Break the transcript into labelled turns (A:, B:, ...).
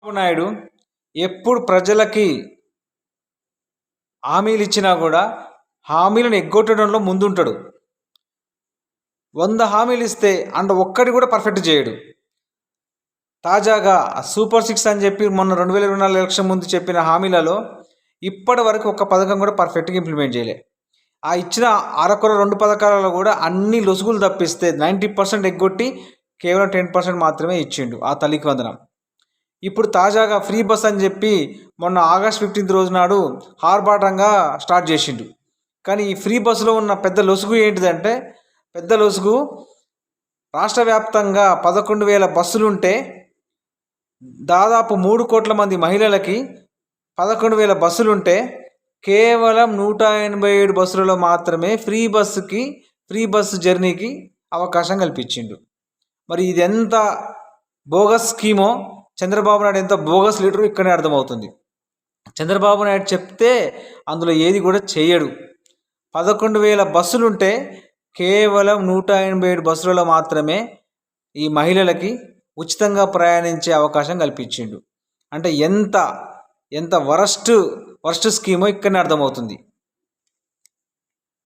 A: చంద్రబాబు నాయుడు ఎప్పుడు ప్రజలకి హామీలు ఇచ్చినా కూడా హామీలను ఎగ్గొట్టడంలో ముందుంటాడు. 100 హామీలు ఇస్తే ఒక్కటి కూడా పర్ఫెక్ట్ చేయడు. తాజాగా సూపర్ 6 అని చెప్పి మొన్న 2024 ఎలక్షన్ ముందు చెప్పిన హామీలలో ఇప్పటి వరకు ఒక్క పథకం కూడా పర్ఫెక్ట్గా ఇంప్లిమెంట్ చేయలే. ఆ ఇచ్చిన అరకొర 2 పథకాలలో కూడా అన్ని లొసుగులు తప్పిస్తే 90% ఎగ్గొట్టి కేవలం 10% మాత్రమే ఇచ్చిండు ఆ తల్లికి వందనం. ఇప్పుడు తాజాగా ఫ్రీ బస్ అని చెప్పి మొన్న ఆగస్ట్ 15 రోజు నాడు ఆర్భాటంగా స్టార్ట్ చేసిండు. కానీ ఈ ఫ్రీ బస్సులో ఉన్న పెద్ద లొసుగు ఏంటిదంటే, పెద్ద లొసుగు రాష్ట్ర వ్యాప్తంగా 11,000 బస్సులుంటే దాదాపు 3 కోట్ల మంది మహిళలకి 11,000 బస్సులుంటే కేవలం 187 బస్సులలో మాత్రమే ఫ్రీ బస్సు జర్నీకి అవకాశం కల్పించిండు. మరి ఇది ఎంత బోగస్ స్కీమో, చంద్రబాబు నాయుడు ఎంత బోగస్ లీడరు ఇక్కడనే అర్థమవుతుంది. చంద్రబాబు నాయుడు చెప్తే అందులో ఏది కూడా చేయడు. 11,000 బస్సులుంటే కేవలం 187 బస్సులలో మాత్రమే ఈ మహిళలకి ఉచితంగా ప్రయాణించే అవకాశం కల్పించిండు. అంటే ఎంత వరస్ట్ స్కీమో ఇక్కడనే అర్థమవుతుంది.